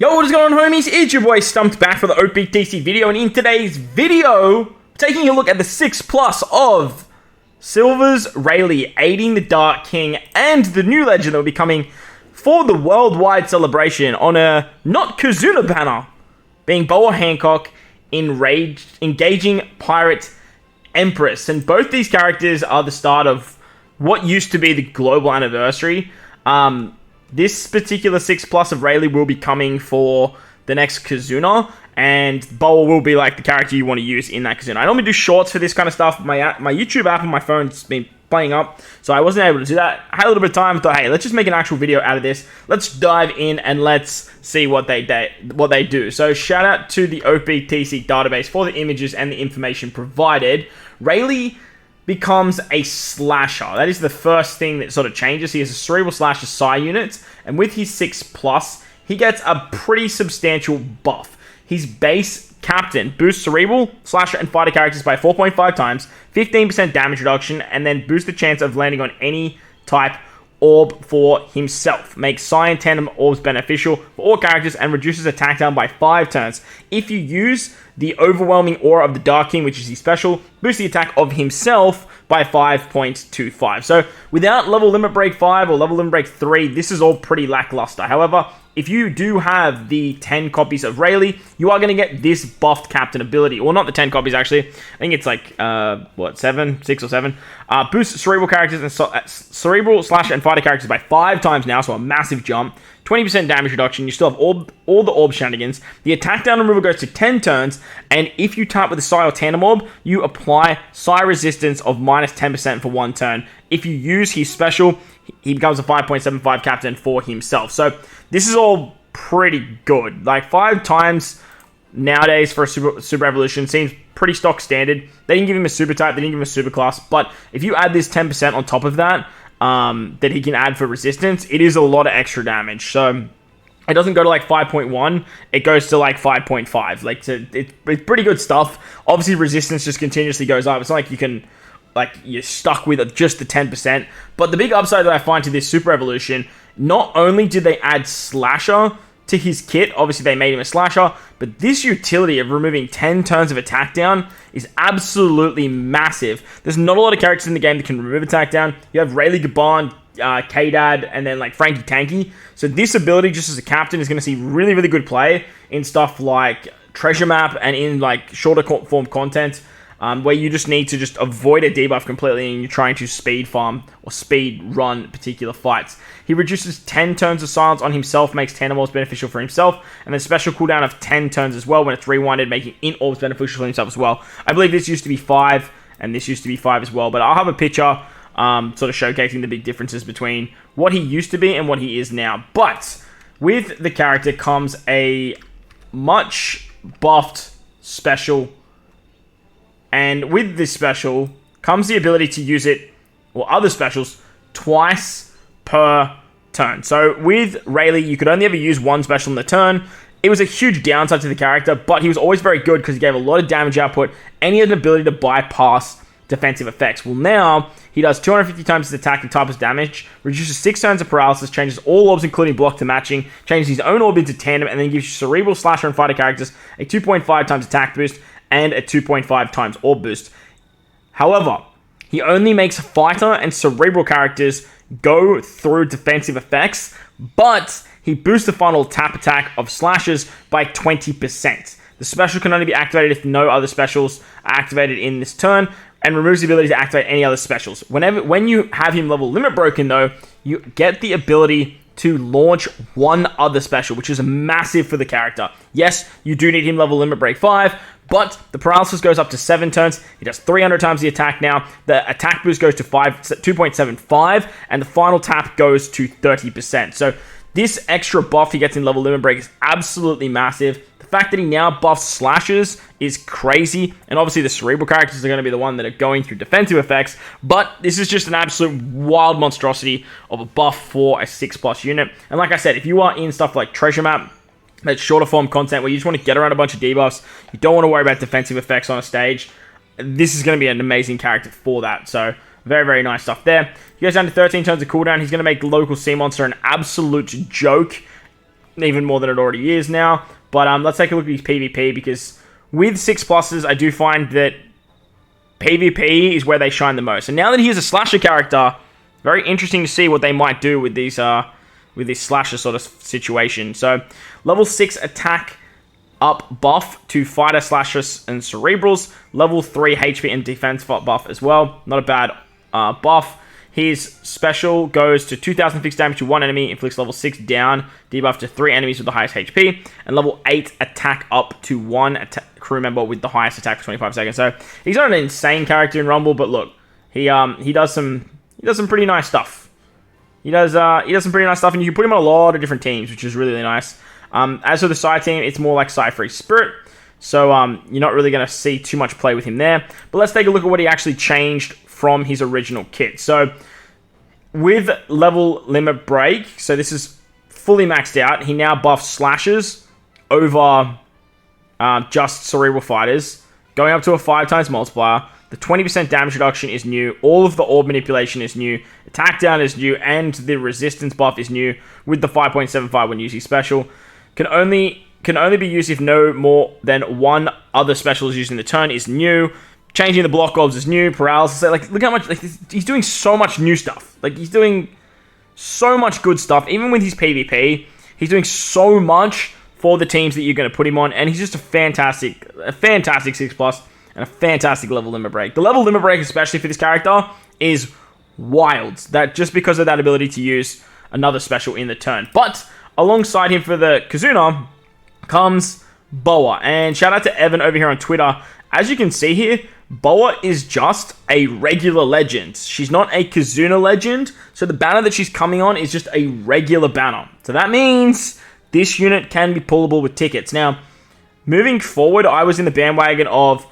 Yo, what is going on, homies? It's your boy Stumped back for the OPTC video, and in today's video, taking a look at the 6+ of Silver's RAYLEIGH aiding the Dark King and the new legend that will be coming for the worldwide celebration on a not Kizuna banner, being BOA Hancock engaging Pirate Empress. And both these characters are the start of what used to be the global anniversary. This particular 6+ of RAYLEIGH will be coming for the next Kizuna, and BOA will be like the character you want to use in that Kizuna. I normally do shorts for this kind of stuff. My YouTube app on my phone's been playing up, so I wasn't able to do that. I had a little bit of time, thought, hey, let's just make an actual video out of this. Let's dive in and let's see what they do. So shout out to the OPTC database for the images and the information provided. RAYLEIGH becomes a slasher. That is the first thing that sort of changes. He has a cerebral slasher psi unit, and with his 6+, he gets a pretty substantial buff. His base captain boosts cerebral, slasher, and fighter characters by 4.5 times, 15% damage reduction, and then boosts the chance of landing on any type orb for himself. Makes psi and tandem orbs beneficial for all characters and reduces attack down by 5 turns. If you use the overwhelming aura of the Dark King, which is his special, boosts the attack of himself by 5.25. So without level limit break 5 or level limit break 3, this is all pretty lackluster. However, if you do have the 10 copies of RAYLEIGH, you are going to get this buffed captain ability. Well, not the 10 copies, actually. I think it's like, 6 or 7. Boosts cerebral characters and cerebral, slash, and fighter characters by 5 times now, so a massive jump. 20% damage reduction. You still have all the orb shenanigans. The attack down removal goes to 10 turns, and if you type with a psi or tandem orb, you apply psi resistance of minus 10% for 1 turn. If you use his special, he becomes a 5.75 captain for himself. So this is all pretty good. Like 5 times nowadays for a super evolution seems pretty stock standard. They didn't give him a super type, they didn't give him a super class, but if you add this 10% on top of that, that he can add for resistance, it is a lot of extra damage. So it doesn't go to like 5.1, it goes to like 5.5. Like it's pretty good stuff. Obviously resistance just continuously goes up. It's not like you can, like, you're stuck with just the 10%. But the big upside that I find to this super evolution, not only did they add slasher to his kit, obviously they made him a slasher, but this utility of removing 10 turns of attack down is absolutely massive. There's not a lot of characters in the game that can remove attack down. You have RAYLEIGH Gabon, K-Dad, and then like Frankie Tanky. So this ability just as a captain is going to see really, really good play in stuff like Treasure Map and in like shorter form content, where you just need to just avoid a debuff completely and you're trying to speed farm or speed run particular fights. He reduces 10 turns of silence on himself, makes tandem orbs beneficial for himself, and then special cooldown of 10 turns as well when it's rewinded, making int orbs beneficial for himself as well. I believe this used to be 5, and this used to be 5 as well, but I'll have a picture sort of showcasing the big differences between what he used to be and what he is now. But with the character comes a much buffed special, and with this special comes the ability to use it, or other specials, twice per turn. So with RAYLEIGH, you could only ever use one special in the turn. It was a huge downside to the character, but he was always very good because he gave a lot of damage output and he had an ability to bypass defensive effects. Well, now he does 250 times his attack and type his damage, reduces 6 turns of paralysis, changes all orbs including block to matching, changes his own orb into tandem, and then gives you cerebral, slasher, and fighter characters a 2.5 times attack boost and a 2.5 times orb boost. However, he only makes fighter and cerebral characters go through defensive effects, but he boosts the final tap attack of slashers by 20%. The special can only be activated if no other specials are activated in this turn, and removes the ability to activate any other specials. When you have him level limit broken though, you get the ability to launch one other special, which is massive for the character. Yes, you do need him level limit break 5, but the paralysis goes up to 7 turns. He does 300 times the attack now. The attack boost goes to 2.75, and the final tap goes to 30%. So this extra buff he gets in level limit break is absolutely massive. The fact that he now buffs slashes is crazy, and obviously the cerebral characters are going to be the one that are going through defensive effects, but this is just an absolute wild monstrosity of a buff for a 6+ unit. And like I said, if you are in stuff like Treasure Map, that shorter form content where you just want to get around a bunch of debuffs, you don't want to worry about defensive effects on a stage, this is going to be an amazing character for that. So very, very nice stuff there. He goes down to 13 turns of cooldown. He's going to make the local sea monster an absolute joke. even more than it already is now. But let's take a look at his PvP, because with 6+, I do find that PvP is where they shine the most. And now that he is a slasher character, very interesting to see what they might do with these with this slasher sort of situation. So level 6 attack up buff to fighter, slashers, and cerebrals. Level 3 HP and defense buff as well. Not a bad buff. His special goes to 2,000 fixed damage to one enemy, inflicts level 6 down, debuff to 3 enemies with the highest HP, and level 8 attack up to 1 crew member with the highest attack for 25 seconds. So he's not an insane character in Rumble, but look, he does some pretty nice stuff. He does some pretty nice stuff, and you can put him on a lot of different teams, which is really, really nice. As for the side team, it's more like Side-Free Spirit, so you're not really going to see too much play with him there. But let's take a look at what he actually changed from his original kit. So with level limit break, so this is fully maxed out, he now buffs slashes over just cerebral fighters, going up to a 5 times multiplier. The 20% damage reduction is new. All of the orb manipulation is new. Attack down is new, and the resistance buff is new with the 5.75 when using special. Can only be used if no more than one other special is used in the turn is new. Changing the block orbs is new. Paralysis, like, look how much, like, he's doing so much new stuff. Like, he's doing so much good stuff. Even with his PvP, he's doing so much for the teams that you're going to put him on, and he's just a fantastic 6+, and a fantastic level limit break. The level limit break, especially for this character, is wild. That just because of that ability to use another special in the turn. But alongside him for the Kizuna comes BOA. And shout out to Evan over here on Twitter. As you can see here, BOA is just a regular legend. She's not a Kizuna legend, so the banner that she's coming on is just a regular banner. So that means this unit can be pullable with tickets. Now, moving forward, I was in the bandwagon of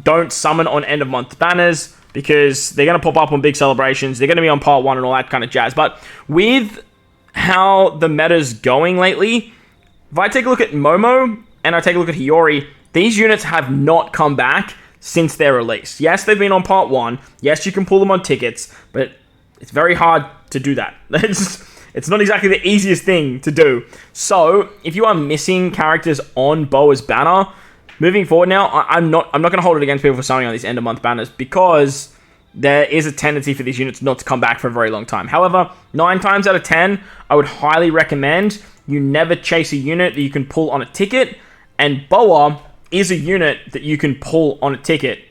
don't summon on end of month banners, because they're going to pop up on big celebrations. They're going to be on part 1 and all that kind of jazz. But with how the meta's going lately, if I take a look at Momo and I take a look at Hiyori, these units have not come back since their release. Yes, they've been on part 1. Yes, you can pull them on tickets, but it's very hard to do that. It's not exactly the easiest thing to do. So, if you are missing characters on BOA's banner, moving forward now, I'm not going to hold it against people for summoning on these end-of-month banners, because there is a tendency for these units not to come back for a very long time. However, 9 times out of 10, I would highly recommend you never chase a unit that you can pull on a ticket, and BOA is a unit that you can pull on a ticket.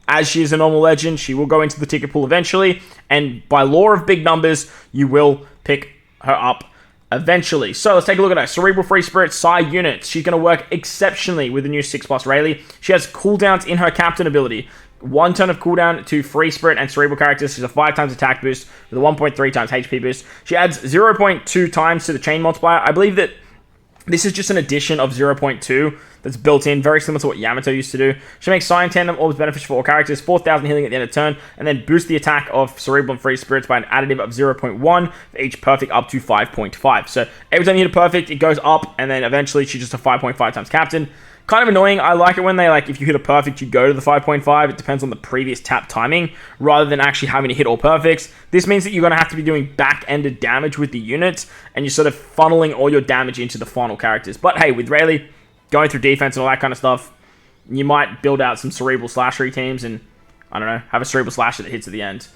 As she is a normal legend, she will go into the ticket pool eventually, and by law of big numbers, you will pick her up eventually. So let's take a look at her. Cerebral Free Spirit side units. She's going to work exceptionally with the new 6+ RAYLEIGH. She has cooldowns in her captain ability. 1 turn of cooldown to Free Spirit and Cerebral characters. She's a 5 times attack boost with a 1.3 times HP boost. She adds 0.2 times to the chain multiplier. I believe that this is just an addition of 0.2 that's built in, very similar to what Yamato used to do. She makes Cyan Tandem Orbs beneficial for all characters, 4,000 healing at the end of turn, and then boost the attack of Cerebral and Free Spirits by an additive of 0.1 for each perfect up to 5.5. So every time you hit a perfect, it goes up, and then eventually she's just a 5.5 times captain. Kind of annoying. I like it when they, like, if you hit a perfect, you go to the 5.5. It depends on the previous tap timing, rather than actually having to hit all perfects. This means that you're going to have to be doing back-ended damage with the units, and you're sort of funneling all your damage into the final characters. But hey, with RAYLEIGH going through defense and all that kind of stuff, you might build out some cerebral slashery teams and, I don't know, have a cerebral slasher that hits at the end.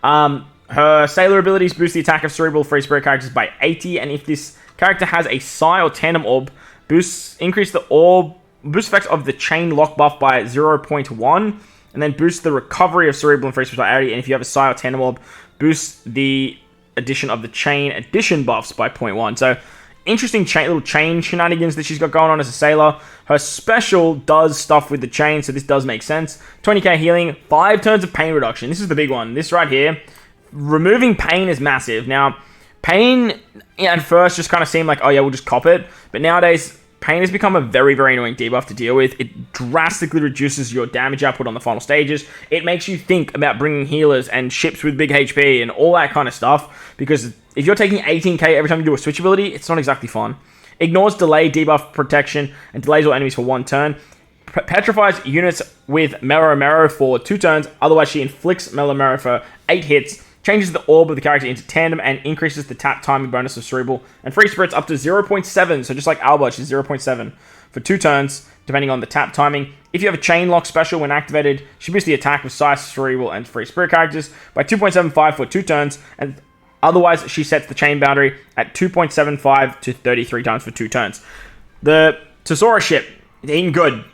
Her Sailor abilities boost the attack of Cerebral Free Spirit characters by 80, and if this character has a Psi or Tandem Orb, increase the orb boost effects of the chain lock buff by 0.1, and then boost the recovery of Cerebral and Free Spirit by 80, and if you have a Psi or Tandem Orb, boost the addition of the chain addition buffs by 0.1. So, interesting little chain shenanigans that she's got going on as a Sailor. Her special does stuff with the chain, so this does make sense. 20k healing, 5 turns of pain reduction. This is the big one. This right here, removing pain is massive. Now, pain at first just kind of seemed like, oh yeah, we'll just cop it, but nowadays, pain has become a very, very annoying debuff to deal with. It drastically reduces your damage output on the final stages. It makes you think about bringing healers and ships with big HP and all that kind of stuff, because if you're taking 18k every time you do a switch ability, it's not exactly fun. Ignores delay, debuff, protection, and delays all enemies for 1 turn. Petrifies units with Mero Mero for 2 turns, otherwise she inflicts Mero Mero for 8 hits. changes the orb of the character into tandem, and increases the tap timing bonus of Cerebral and Free Spirits up to 0.7. So just like Alba, she's 0.7 for 2 turns, depending on the tap timing. If you have a Chain Lock special when activated, she boosts the attack of Psi, Cerebral, and Free Spirit characters by 2.75 for 2 turns, and otherwise she sets the chain boundary at 2.75 to 33 times for 2 turns. The Tesora ship, ain't good.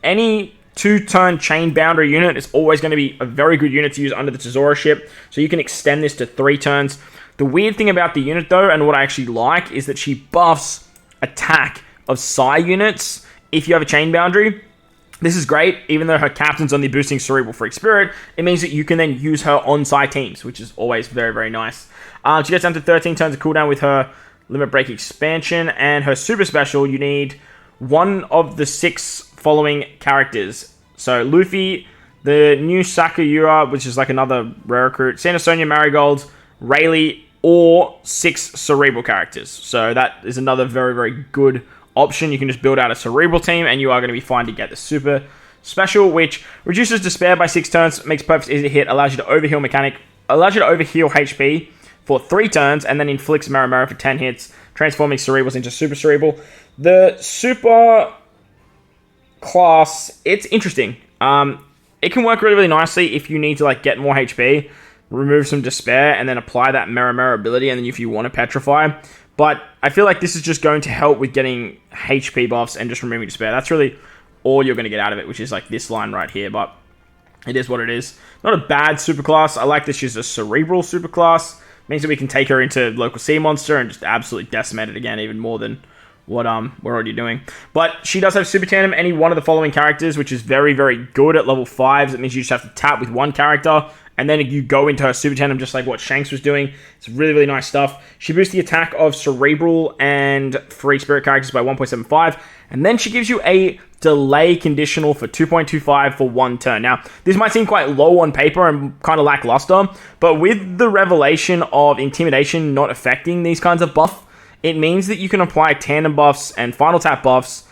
Any 2-turn chain boundary unit is always going to be a very good unit to use under the Tesora ship, so you can extend this to 3 turns. The weird thing about the unit though, and what I actually like, is that she buffs attack of Psi units if you have a chain boundary. This is great, even though her captain's only boosting Cerebral Free Spirit, it means that you can then use her on Psi teams, which is always very, very nice. She gets down to 13 turns of cooldown with her Limit Break expansion, and her super special, you need one of the 6 following characters. So Luffy, the new Sakura, which is like another rare recruit, Santa Sonia Marigold, RAYLEIGH, or 6 Cerebral characters. So that is another very, very good option. You can just build out a Cerebral team, and you are going to be fine to get the super special, which reduces despair by 6 turns, makes perfect easy to hit, allows you to overheal HP for 3 turns, and then inflicts Mera for 10 hits, transforming Cerebrals into Super Cerebral. The super class, it's interesting. It can work really, really nicely if you need to like get more HP, remove some despair, and then apply that Mera ability, and then if you want to petrify. But I feel like this is just going to help with getting HP buffs and just removing despair. That's really all you're going to get out of it, which is like this line right here, but it is what it is. Not a bad superclass. I like that she's a Cerebral superclass. Means that we can take her into local sea monster and just absolutely decimate it again, even more than what we're already doing. But she does have Super Tandem, any one of the following characters, which is very, very good at level 5s. It means you just have to tap with one character, and then you go into her Super Tandem just like what Shanks was doing. It's really, really nice stuff. She boosts the attack of Cerebral and Free Spirit characters by 1.75, and then she gives you a delay conditional for 2.25 for 1 turn. Now, this might seem quite low on paper and kind of lackluster, but with the revelation of Intimidation not affecting these kinds of buffs, it means that you can apply tandem buffs and final tap buffs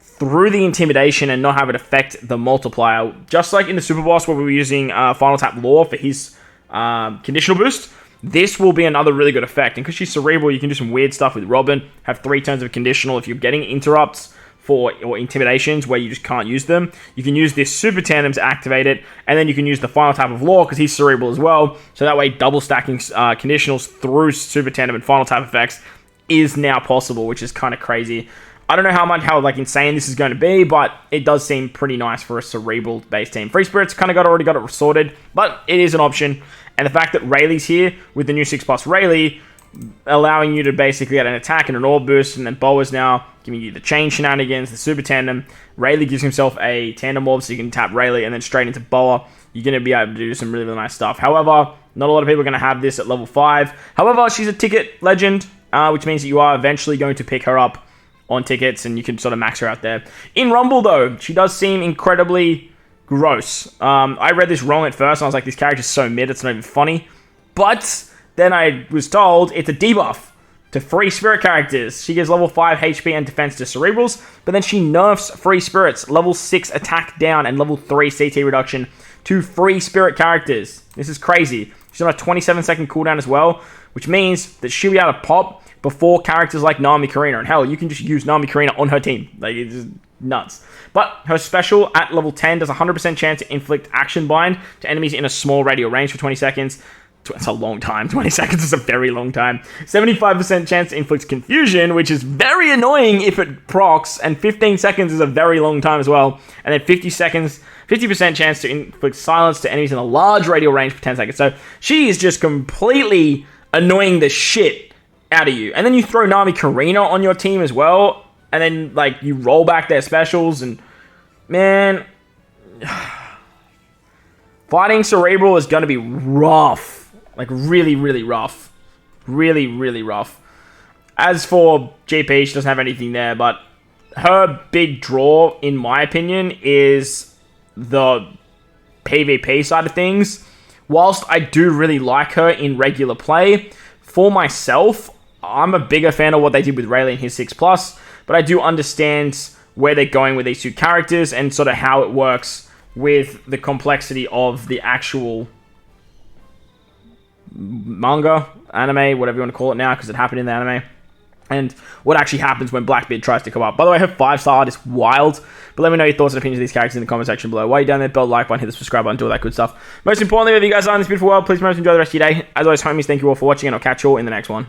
through the Intimidation and not have it affect the multiplier. Just like in the Super Boss where we were using final tap Law for his conditional boost, this will be another really good effect. And because she's Cerebral, you can do some weird stuff with Robin, have 3 turns of conditional. If you're getting interrupts or intimidations where you just can't use them, you can use this Super Tandem to activate it, and then you can use the final tap of Law because he's Cerebral as well. So that way, double stacking conditionals through Super Tandem and final tap effects is now possible, which is kind of crazy. I don't know how like insane this is going to be, but it does seem pretty nice for a Cerebral based team. Free Spirits already got it sorted, but it is an option. And the fact that RAYLEIGH's here with the new 6+ RAYLEIGH, allowing you to basically get an attack and an orb boost, and then BOA's now giving you the chain shenanigans, the Super Tandem. RAYLEIGH gives himself a tandem orb, so you can tap RAYLEIGH and then straight into BOA. You're going to be able to do some really, really nice stuff. However, not a lot of people are going to have this at level 5. However, she's a ticket legend, which means that you are eventually going to pick her up on tickets, and you can sort of max her out there. In Rumble, though, she does seem incredibly gross. I read this wrong at first, and I was like, this character's so mid, it's not even funny. But then I was told it's a debuff to Free Spirit characters. She gives level 5 HP and defense to Cerebrals, but then she nerfs Free Spirits, level 6 attack down and level 3 CT reduction to Free Spirit characters. This is crazy. She's on a 27-second cooldown as well, which means that she'll be able to pop before characters like Nami Karina. And hell, you can just use Nami Karina on her team. Like, it's just nuts. But her special at level 10 does a 100% chance to inflict action bind to enemies in a small radial range for 20 seconds. It's a long time. 20 seconds is a very long time. 75% chance to inflict confusion, which is very annoying if it procs, and 15 seconds is a very long time as well. And then 50% chance to inflict silence to enemies in a large radial range for 10 seconds. So she is just completely annoying the shit out of you. And then you throw Nami Karina on your team as well, and then like you roll back their specials, and man, fighting Cerebral is going to be rough. Like, really, really rough. Really, really rough. As for GP, she doesn't have anything there, but her big draw, in my opinion, is the PvP side of things. Whilst I do really like her in regular play, for myself, I'm a bigger fan of what they did with RAYLEIGH in his 6+, but I do understand where they're going with these two characters and sort of how it works with the complexity of the actual manga, anime, whatever you want to call it now, because it happened in the anime. And what actually happens when Blackbeard tries to come up. By the way, her 5-star art is wild. But let me know your thoughts and opinions of these characters in the comment section below. While you're down there, bell, like button, hit the subscribe button, do all that good stuff. Most importantly, whether you guys are in this beautiful world, please enjoy the rest of your day. As always, homies, thank you all for watching, and I'll catch you all in the next one.